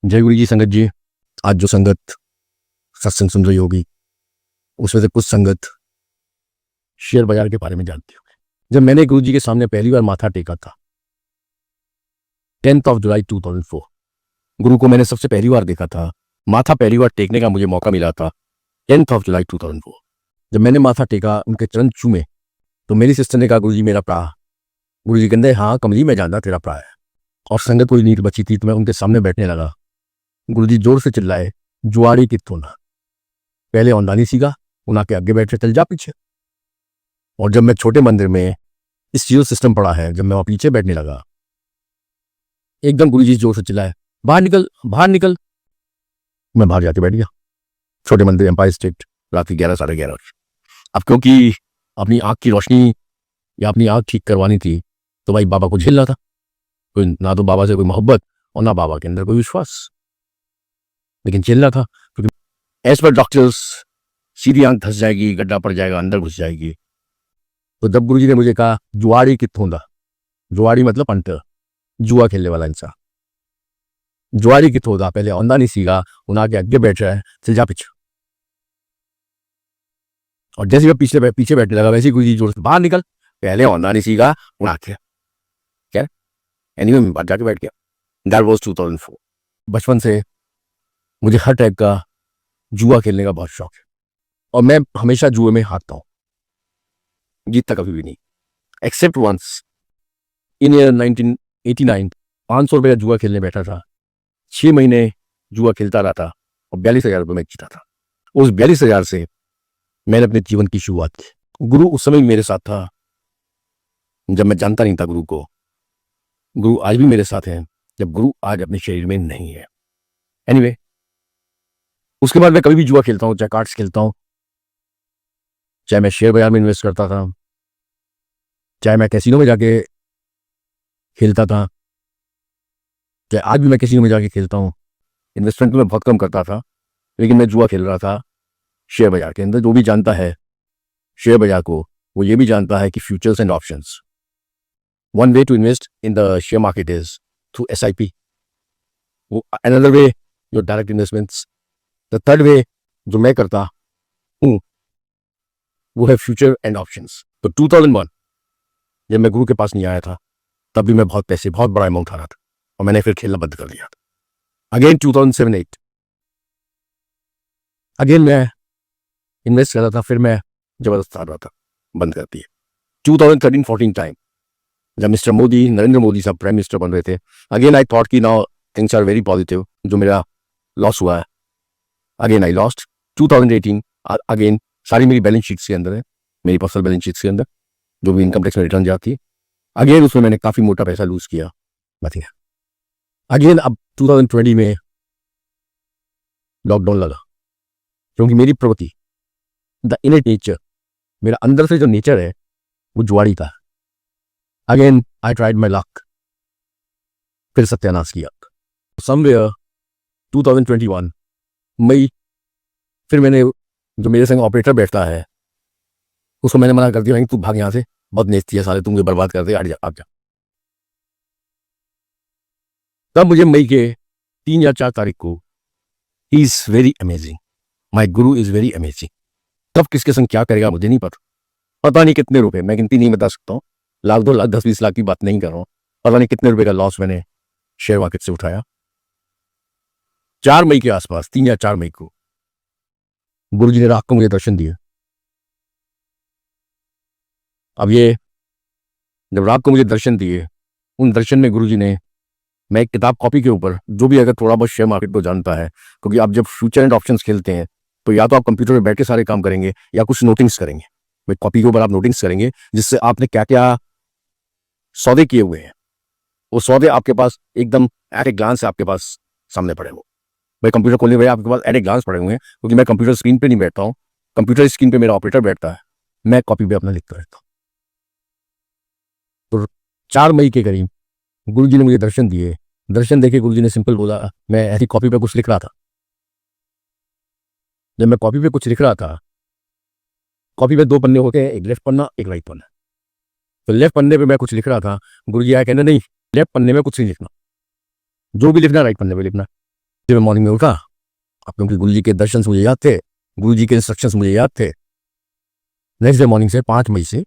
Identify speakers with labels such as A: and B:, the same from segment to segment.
A: जय गुरु जी संगत जी। आज जो संगत सत्संग सुन रही होगी उसमें से कुछ संगत शेयर बाजार के बारे में जानती होगी। जब मैंने गुरु जी के सामने पहली बार माथा टेका था 10th of July 2004, गुरु को मैंने सबसे पहली बार देखा था। माथा पहली बार टेकने का मुझे मौका मिला था 10th of July 2004। जब मैंने माथा टेका, उनके चरण चूमे, तो मेरी सिस्टर ने कहा गुरु जी मेरा प्रा। गुरु जी कहते हाँ कमली मैं जानता तेरा प्रा है। और संगत कोई नींद बची थी तो मैं उनके सामने बैठने लगा। गुरुजी जोर से चिल्लाए, जुआड़ी कित्थों ना, पहले औंदानी सीगा उना के आगे बैठे चल जा पीछे। और जब मैं छोटे मंदिर में इस चीज़ सिस्टम पड़ा है, जब मैं वहां पीछे बैठने लगा, एकदम गुरुजी जोर से चिल्लाए बाहर निकल बाहर निकल। मैं बाहर जाके बैठ गया। छोटे मंदिर, एम्पायर स्टेट, रात के 11 साढ़े 11। अब क्योंकि अपनी आँख की रोशनी या अपनी आँख ठीक करवानी थी तो भाई बाबा को झेलना था। कोई ना तो बाबा से कोई मोहब्बत और ना बाबा के अंदर कोई विश्वास, लेकिन चिल्ला था क्योंकि एज पर डॉक्टर्स सीधी आंख धस जाएगी, गड्ढा पड़ जाएगा, अंदर घुस जाएगी। तो जब गुरुजी ने मुझे कहा जुआड़ी कित्थों दा, जुआड़ी मतलब अंतर, जुआ खेलने वाला इंसान, जुआड़ी कित्थों दा, पहले औंदा नहीं सीगा उना के आगे बैठ रहा है चल जा पीछे। और जैसे मैं पीछे बैठने लगा वैसे ही गुरुजी जोर से बाहर निकल, पहले औंदा नहीं सीगा उना के। क्या एनीवे मैं बाहर जाके बैठ गया। That was 2004। बचपन से मुझे हर टाइप का जुआ खेलने का बहुत शौक है और मैं हमेशा जुए में हारता हूँ, जीतता कभी भी नहीं, एक्सेप्ट वंस इन ईयर 1989। 500 रुपये का जुआ खेलने बैठा था, 6 महीने जुआ खेलता रहा था और 42,000 रुपये में जीता था। उस 42,000 से मैंने अपने जीवन की शुरुआत की। गुरु उस समय भी मेरे साथ था जब मैं जानता नहीं था गुरु को। गुरु आज भी मेरे साथ हैं जब गुरु आज अपने शरीर में नहीं है। एनीवे, उसके बाद मैं कभी भी जुआ खेलता हूँ, चाहे कार्ड्स खेलता हूँ, चाहे मैं शेयर बाजार में इन्वेस्ट करता था, चाहे मैं कैसीनो में जाके खेलता था, चाहे आज भी मैं कैसीनो में जाके खेलता हूँ। इन्वेस्टमेंट तो मैं बहुत कम करता था, लेकिन मैं जुआ खेल रहा था शेयर बाजार के अंदर। जो भी जानता है शेयर बाजार को वो ये भी जानता है कि futures and options, one way to invest in the share market is through SIP, वो another way your direct investments. The third way जो मैं करता हूँ वो है फ्यूचर एंड ऑप्शंस। तो 2001 जब मैं गुरु के पास नहीं आया था तब भी मैं बहुत पैसे, बहुत बड़ा अमाउंट हारा था और मैंने फिर खेलना बंद कर दिया था। अगेन 2007-8 अगेन मैं इन्वेस्ट कर रहा था, फिर मैं जबरदस्त हार रहा था, बंद कर दिया। 2013-14 टाइम जब मिस्टर मोदी, नरेंद्र मोदी साहब प्राइम मिनिस्टर बन रहे थे, अगेन आई थॉट कि now things are very positive. जो मेरा लॉस हुआ है, अगेन आई लॉस्ट। 2018 अगेन सारी मेरी बैलेंस शीट्स के अंदर है, मेरी पर्सनल बैलेंस शीट्स के अंदर जो भी इनकम टैक्स में रिटर्न जाती है, अगेन उसमें मैंने काफ़ी मोटा पैसा लूज किया। बात अगेन अब 2020 में लॉकडाउन लगा, क्योंकि मेरी प्रवृत्ति, द इनर नेचर, मेरा अंदर से जो नेचर है वो जुआड़ी था। Again I tried my luck, फिर सत्यानाश किया। समवेयर 2021 मई, फिर मैंने जो मेरे संग ऑपरेटर बैठता है उसको मैंने मना कर दिया, तू भाग यहाँ से, बहुत नेस्ती है साले, तुम मुझे बर्बाद कर दे, हट जा आप जा। तब मुझे मई के 3 या 4 तारीख को, he is very amazing, my Guru is very amazing. तब किसके संग क्या करेगा मुझे नहीं पता नहीं कितने रुपए, मैं गिनती नहीं बता सकता हूँ, लाख 2 लाख 10-20 लाख की बात नहीं कर रहा हूँ, पता नहीं कितने रुपए का लॉस मैंने शेयर मार्केट से उठाया। 4 मई के आसपास, 3 या 4 मई को गुरुजी ने रात को मुझे दर्शन दिए। अब ये जब रात को मुझे दर्शन दिए, उन दर्शन में गुरुजी ने, मैं एक किताब कॉपी के ऊपर, जो भी अगर थोड़ा बहुत शेयर मार्केट को जानता है, क्योंकि आप जब फ्यूचर एंड ऑप्शंस खेलते हैं तो या तो आप कंप्यूटर में बैठ के सारे काम करेंगे या कुछ नोटिंग्स करेंगे। भाई कॉपी के ऊपर आप नोटिंग्स करेंगे जिससे आपने क्या क्या सौदे किए हुए हैं, वो सौदे आपके पास एकदम एट ए ग्लांस आपके पास सामने पड़े हो। भाई कंप्यूटर खोलने भाई आपके पास एट ए ग्लांस पड़े हुए हैं, क्योंकि मैं कंप्यूटर स्क्रीन पे नहीं बैठता हूँ, कंप्यूटर स्क्रीन पे मेरा ऑपरेटर बैठता है, मैं कॉपी पे अपना लिखता रहता हूँ। तो 4 मई के करीब गुरुजी ने मुझे दर्शन दिए। दर्शन देके गुरुजी ने सिंपल बोला, मैं ऐसी कॉपी पे कुछ लिख रहा था। जब मैं कॉपी पे कुछ लिख रहा था, कॉपी पे 2 पन्ने होते हैं, एक लेफ्ट पन्ना एक राइट पन्ना। तो लेफ्ट पन्ने पे मैं कुछ लिख रहा था, गुरुजी आया कहना नहीं लेफ्ट पन्ने में कुछ नहीं लिखना, जो भी लिखना राइट पन्ने पे लिखना। जब मैं मॉर्निंग में उठा, अब क्योंकि गुरु जी के दर्शन मुझे याद थे, गुरु जी के इंस्ट्रक्शंस मुझे याद थे, नेक्स्ट डे मॉर्निंग से 5 मई से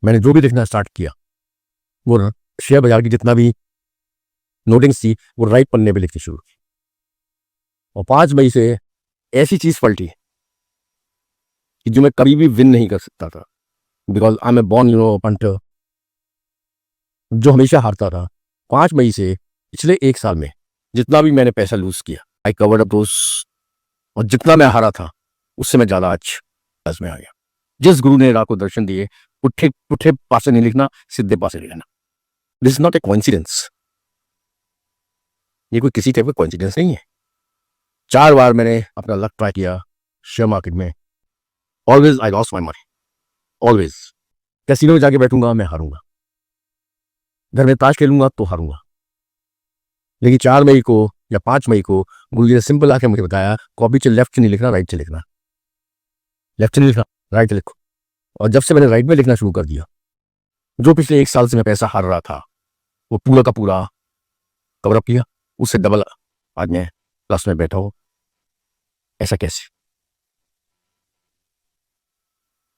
A: मैंने जो भी लिखना स्टार्ट किया, वो शेयर बाजार की जितना भी नोटिंग्स थी वो राइट पन्ने पे लिखनी शुरू की। और 5 मई से ऐसी चीज पलटी कि जो मैं कभी भी विन नहीं कर सकता था, because I am a born punter, जो हमेशा हारता था। 5 मई से पिछले 1 साल में जितना भी मैंने पैसा लूज किया, आई कवर्ड अप दोस, और जितना मैं हारा था उससे मैं ज्यादा आज प्लस में आ गया। जिस गुरु ने रात को दर्शन दिए, पुट्ठे पुट्ठे पासे नहीं लिखना, सीधे पासे लिखना। This is not a coincidence, ये कोई किसी टाइप का कोइंसिडेंस नहीं है। 4 बार मैंने अपना लक ट्राई किया शेयर मार्केट में, always I lost my money, always. Casino में जाके बैठूंगा, मैं हारूंगा, घर में ताश खेलूंगा तो हारूंगा। लेकिन 4 मई को या 5 मई को गुरु जी ने सिंपल आके मुझे बताया, कॉपी से लेफ्ट से नहीं लिखना, राइट से लिखना, लेफ्ट से नहीं लिखना, राइट से लिखो। और जब से मैंने राइट में लिखना शुरू कर दिया, जो पिछले 1 साल से मैं पैसा हार रहा था वो पूरा का पूरा कवर अप किया, उससे डबल आज मैं प्लस में बैठा हूं। ऐसा कैसे?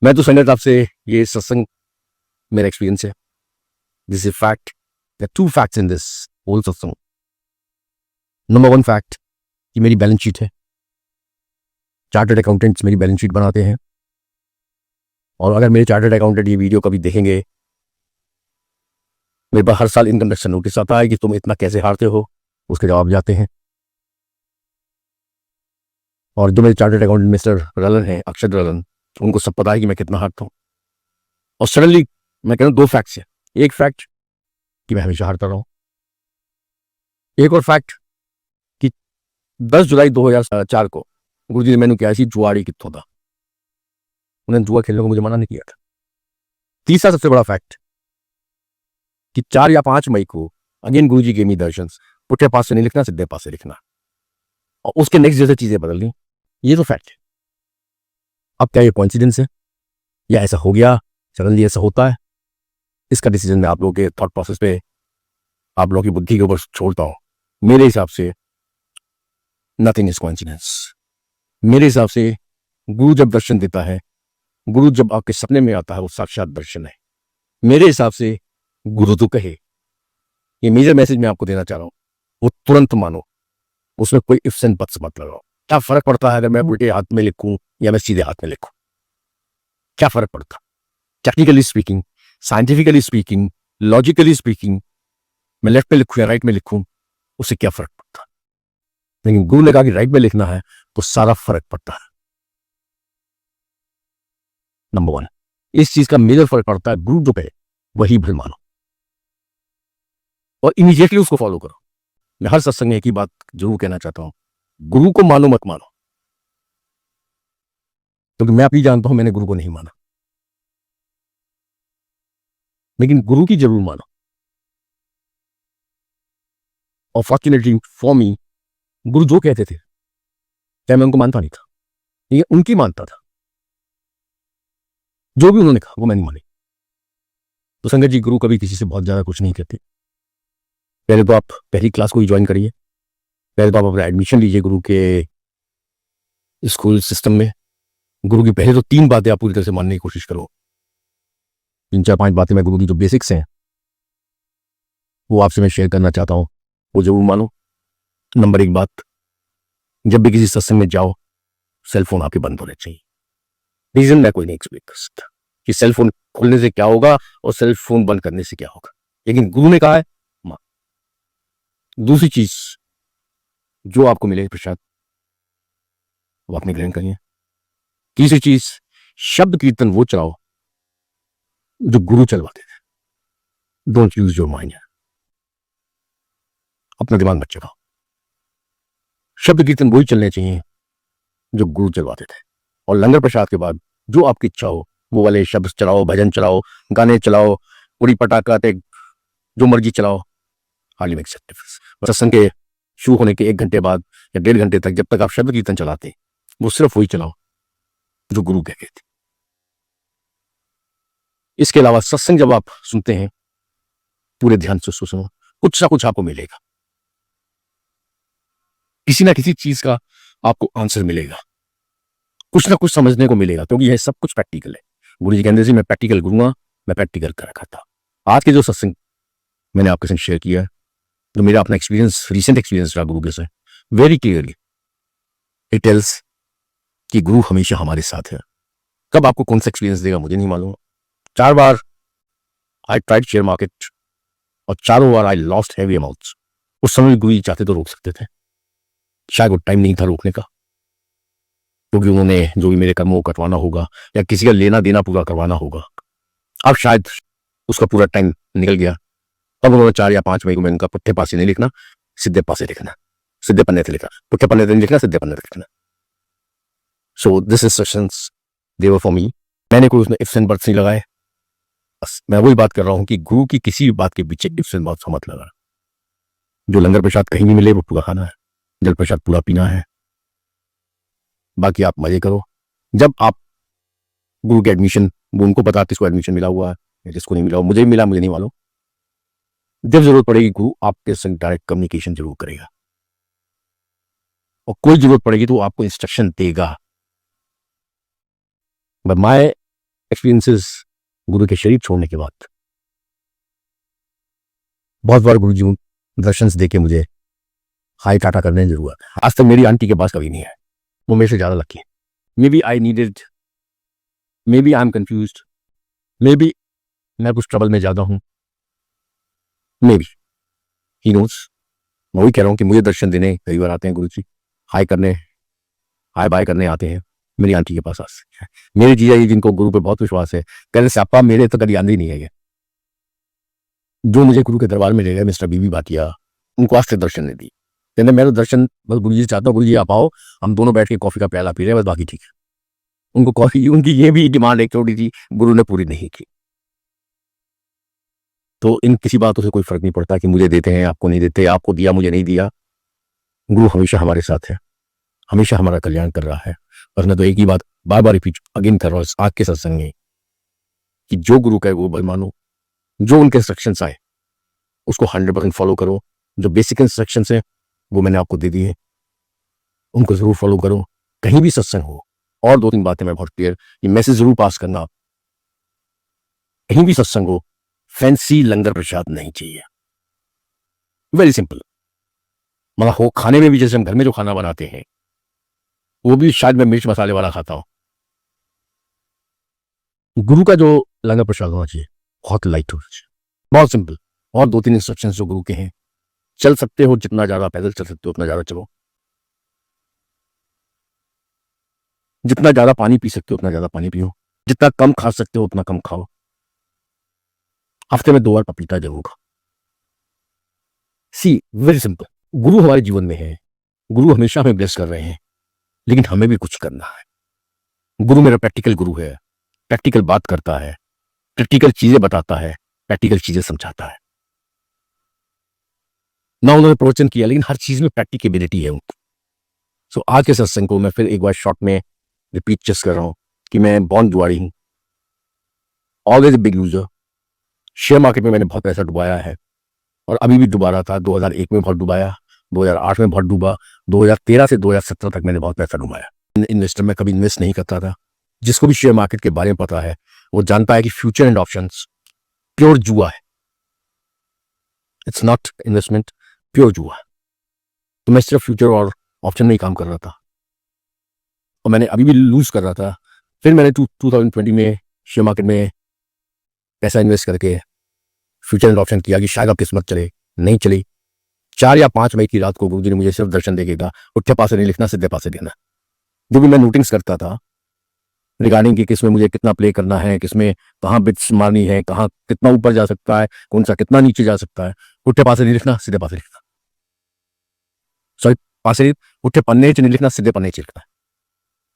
A: मैं तो संगत आपसे ये सत्संग मेरा एक्सपीरियंस है, this is fact. There are 2 facts in this whole सत्संग। नंबर 1 फैक्ट कि मेरी बैलेंस शीट है, चार्टर्ड अकाउंटेंट्स मेरी बैलेंस शीट बनाते हैं, और अगर मेरे चार्टर्ड अकाउंटेंट ये वीडियो कभी देखेंगे, मेरे पास हर साल इनकम टैक्स का नोटिस आता है कि तुम इतना कैसे हारते हो, उसके जवाब जाते हैं। और जो मेरे चार्टर्ड अकाउंटेंट मिस्टर रलन है, अक्षर रलन, उनको सब पता है कि मैं कितना हारता हूं। और सडनली मैं कह रहा हूं 2 फैक्ट्स है। एक फैक्ट कि मैं हमेशा हारता रहा हूं, एक और फैक्ट कि 10 जुलाई 2004 को गुरु जी ने मैंने क्या सी जुआड़ी कितों था, उन्होंने जुआ खेलने को मुझे मना नहीं किया था। तीसरा सबसे बड़ा फैक्ट कि 4 या 5 मई को अगेन गुरु जी के मी दर्शन, पुट्ठे पास से नहीं लिखना, सीधे पास से लिखना, और उसके नेक्स्ट जैसे चीजें बदल गई। ये तो फैक्ट है। अब क्या ये कोइंसिडेंस है या ऐसा हो गया, सडनली ऐसा होता है? इसका डिसीजन मैं आप लोगों के थॉट प्रोसेस पे, आप लोगों की बुद्धि के ऊपर छोड़ता हूं। मेरे हिसाब से नथिंग इज कोइंसिडेंस। मेरे हिसाब से गुरु जब दर्शन देता है, गुरु जब आपके सपने में आता है, वो साक्षात दर्शन है। मेरे हिसाब से गुरु तो कहे, ये मेजर मैसेज मैं आपको देना चाह रहा हूं, वो तुरंत मानो, उसमें कोई इफ्स एंड बट्स मत लगाओ। क्या फर्क पड़ता है अगर मैं उल्टे हाथ में लिखूं या मैं सीधे हाथ में लिखूं? क्या फर्क पड़ता? Technically speaking, scientifically speaking, logically speaking, मैं लेफ्ट में लिखूं या राइट में लिखूं, उससे क्या फर्क पड़ता? लेकिन गुरु ने कहा कि राइट में लिखना है तो सारा फर्क पड़ता है। नंबर 1, इस चीज का मेजर फर्क पड़ता है। गुरु जो कहे वही भल मानो और इमीडिएटली उसको फॉलो करो। मैं हर सत्संग में एक ही बात जरूर कहना चाहता हूं, गुरु को मानो मत मानो, क्योंकि मैं अभी जानता हूं मैंने गुरु को नहीं माना, लेकिन गुरु की जरूर मानो। और फॉर्चुनेटली फॉर मी, गुरु जो कहते थे चाहे मैं उनको मानता नहीं था, ये उनकी मानता था, जो भी उन्होंने कहा वो मैं नहीं मानी। तो संगत जी, गुरु कभी किसी से बहुत ज्यादा कुछ नहीं कहते। पहले तो आप पहली क्लास को ही ज्वाइन करिए, पहले तो आप अपना एडमिशन लीजिए गुरु के स्कूल सिस्टम में। गुरु की पहले तो 3 बातें आप पूरी तरह से मानने की कोशिश करो। 3-4-5 बातें मैं गुरु की जो बेसिक्स हैं वो आपसे मैं शेयर करना चाहता हूं, वो जरूर मानो। नंबर 1 बात, जब भी किसी सत्संग में जाओ, सेलफोन आपके बंद होने चाहिए। रीजन मैं कोई नहीं एक्सप्लेन कर सकता कि सेलफोन खोलने से क्या होगा और सेलफोन बंद करने से क्या होगा, लेकिन गुरु ने कहा है मां। दूसरी चीज, जो आपको मिले प्रसाद वो आपने ग्रहण करिए। तीसरी चीज, शब्द कीर्तन वो चलाओ जो गुरु चलवाते थे। डोंट यूज योर माइंड, अपना दिमाग मत चलाओ। शब्द कीर्तन वही चलने चाहिए जो गुरु चलवाते थे। और लंगर प्रसाद के बाद जो आपकी इच्छा हो वो वाले शब्द चलाओ, भजन चलाओ, गाने चलाओ, उड़ी पटाखा जो मर्जी चलाओ, हार्डली मेक्स अ डिफरेंस। सत्संग के शुरू होने के 1 घंटे बाद या 1.5 घंटे तक जब तक आप शब्द कीर्तन चलाते वो सिर्फ वही चलाओ जो गुरु कह गए थे। इसके अलावा सत्संग जब आप सुनते हैं पूरे ध्यान से सुनो, कुछ ना कुछ आपको मिलेगा। किसी ना किसी चीज का आपको आंसर मिलेगा, कुछ ना कुछ समझने को मिलेगा, क्योंकि यह सब कुछ प्रैक्टिकल है। गुरु जी कहते थे मैं प्रैक्टिकल करूंगा, मैं प्रैक्टिकल कर रखा था। आज के जो सत्संग मैंने आपके साथ शेयर किया है, जो मेरा अपना एक्सपीरियंस, रिसेंट एक्सपीरियंस रहा गुरु के साथ, वेरी क्लियरली इट टेल्स कि गुरु हमेशा हमारे साथ है। कब आपको कौन सा एक्सपीरियंस देगा मुझे नहीं मालूम। 4 बार आई ट्राइड शेयर मार्केट और चारों बार आई लॉस्ट हैवी अमाउंट्स। उस समय गुरु जी चाहते तो रोक सकते थे, शायद वो टाइम नहीं था रोकने का, क्योंकि उन्होंने जो भी मेरे कर्मों को कटवाना होगा या किसी का लेना देना पूरा करवाना होगा, अब शायद उसका पूरा टाइम निकल गया। अब उन्होंने 4 या 5 मई को मैंने उनका पुट्ठे पासे नहीं लिखना, सीधे पासे लिखना, सीधे पन्ने से लिखना, पुट्ठे पन्ने से नहीं लिखना, सीधे पन्ने से लिखना। So this instructions they were for me. मैंने कोई उसमें इफ्स एंड बट्स नहीं लगाए। बस मैं वही बात कर रहा हूँ कि गुरु की किसी भी बात के पीछे इफ्स एंड बट्स मत लगा। जो लंगर प्रसाद कहीं भी मिले वो पूरा खाना है, जल प्रसाद पूरा पीना है, बाकी आप मजे करो। जब आप गुरु के एडमिशन, वो उनको पता किसको एडमिशन मिला हुआ है, जिसको नहीं मिला, मुझे भी मिला, मुझे नहीं मालूम। जब जरूरत पड़ेगी गुरु आपके संग डायरेक्ट कम्युनिकेशन जरूर करेगा, और कोई जरूरत पड़ेगी तो वो आपको इंस्ट्रक्शन देगा। बट माय एक्सपीरियंसेस गुरु के शरीर छोड़ने के बाद, बहुत बार गुरु जी दर्शन दे के मुझे हाई टाटा करने जरूर है। आज तक मेरी आंटी के पास कभी नहीं है, वो मेरे से ज्यादा लकी है। Maybe I needed, maybe I am confused, maybe मैं कुछ ट्रबल में ज्यादा हूं, मे बी ही नोज। मैं वही कह रहा हूं कि मुझे दर्शन देने कई बार आते हैं गुरु जी, हाई करने, हाई बाय करने आते हैं मेरी आंटी के पास। आज मेरे जीजा जी जिनको गुरु पे बहुत विश्वास है, कहते स्यापा मेरे तो कभी आंधी ही नहीं है, जो मुझे गुरु के दरबार में ले गए मिस्टर बीबी भाटिया, उनको आज से दर्शन नहीं दी। कहते मैं तो दर्शन बस गुरु जी से चाहता हूँ, गुरु जी आप आओ, हम दोनों बैठ के कॉफी का प्याला पी रहे हैं, बस बाकी ठीक है। उनको कॉफी, उनकी ये भी डिमांड एक छोटी थी, गुरु ने पूरी नहीं की। तो इन किसी बातों से कोई फर्क नहीं पड़ता कि मुझे देते हैं, आपको नहीं देते, आपको दिया, मुझे नहीं दिया। गुरु हमेशा हमारे साथ है, हमेशा हमारा कल्याण कर रहा है। और मैं तो एक ही बात बार बार रिपीट अगेन कर रहा हूँ आज के सत्संग में, कि जो गुरु का है वो मानो, जो उनके इंस्ट्रक्शंस आए उसको 100% फॉलो करो। जो बेसिक इंस्ट्रक्शंस है वो मैंने आपको दे दिए, उनको जरूर फॉलो करो। कहीं भी सत्संग हो, और 2-3 बातें मैं बहुत क्लियर, ये मैसेज जरूर पास करना, कहीं भी सत्संग हो, फैंसी लंगर प्रसाद नहीं चाहिए। Very simple. मतलब हो खाने में भी, जैसे हम घर में जो खाना बनाते हैं वो भी शायद मैं मिर्च मसाले वाला खाता हूं। गुरु का जो लंगर प्रसाद होना चाहिए बहुत लाइट होना चाहिए, बहुत सिंपल। और 2-3 इंस्ट्रक्शन जो गुरु के हैं, चल सकते हो जितना ज्यादा पैदल चल सकते हो उतना ज्यादा चलो, जितना ज्यादा पानी पी सकते हो उतना ज्यादा पानी पियो, जितना कम खा सकते हो उतना कम खाओ, हफ्ते में 2 बार पपीता जरूर खाओ। सी वेरी सिंपल। गुरु हमारे जीवन में है, गुरु हमेशा हमें ब्लेस कर रहे हैं, लेकिन हमें भी कुछ करना है। गुरु मेरा प्रैक्टिकल गुरु है, प्रैक्टिकल बात करता है, प्रैक्टिकल चीजें बताता है, प्रैक्टिकल चीजें समझाता है। ना उन्होंने प्रवचन किया, लेकिन हर चीज में प्रैक्टिकेबिलिटी है उनको। सो आज के सत्संग को मैं फिर एक बार शॉर्ट में रिपीट जस्ट कर रहा हूं कि मैं बॉर्न जुआरी हूं, always a big loser. Share market में मैंने बहुत पैसा डुबाया है, और अभी भी डुबा रहा था। 2001 में बहुत डुबाया, 2008 में बहुत डूबा, 2013 से 2017 तक मैंने बहुत पैसा डुबाया। इन्वेस्टर में कभी इन्वेस्ट नहीं करता था। जिसको भी शेयर मार्केट के बारे में पता है वो जानता है कि फ्यूचर एंड ऑप्शंस प्योर जुआ है, इट्स नॉट इन्वेस्टमेंट, प्योर जुआ। तो मैं सिर्फ फ्यूचर और ऑप्शन में ही काम कर रहा था, और मैंने अभी भी लूज कर रहा था। फिर मैंने 2020 में शेयर मार्केट में पैसा इन्वेस्ट करके फ्यूचर एंड ऑप्शन किया कि शायद अब किस्मत चले, नहीं चली। 4 या 5 मई की रात को गुरु जी ने मुझे सिर्फ दर्शन देगा, उठे पासे नहीं लिखना, सीधे पासे देना। जो भी मैं नोटिंग्स करता था रिगार्डिंग कि किसमें मुझे कितना प्ले करना है, किसमें कहाँ बिट्स मारनी है, कहाँ कितना ऊपर जा सकता है, कौन सा कितना नीचे जा सकता है, उठे पासे नहीं लिखना, सीधे पासे लिखना। सॉरी, पासे उठे पन्ने नहीं लिखना, सीधे पन्ने लिखना।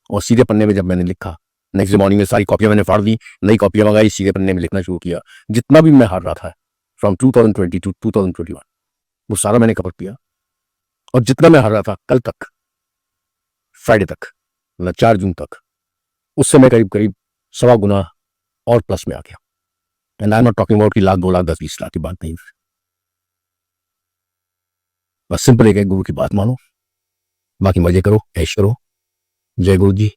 A: और सीधे पन्ने में जब मैंने लिखा, नेक्स्ट मॉर्निंग में सारी कॉपियां मैंने फाड़ दी, नई कॉपियां मंगाई, सीधे पन्ने में लिखना शुरू किया। जितना भी मैं हार रहा था फ्रॉम 2020 टू 2021 वो सारा मैंने कवर किया। और जितना मैं हार रहा था कल तक, फ्राइडे तक, मतलब 4 जून तक, उससे मैं करीब करीब 1.25 गुना और प्लस में आ गया। And I am not talking about कि लाख, 2 लाख, 10, 20 लाख की बात नहीं। बस सिंपल एक गुरु की बात मानो, बाकी मजे करो, ऐश करो। जय गुरु जी।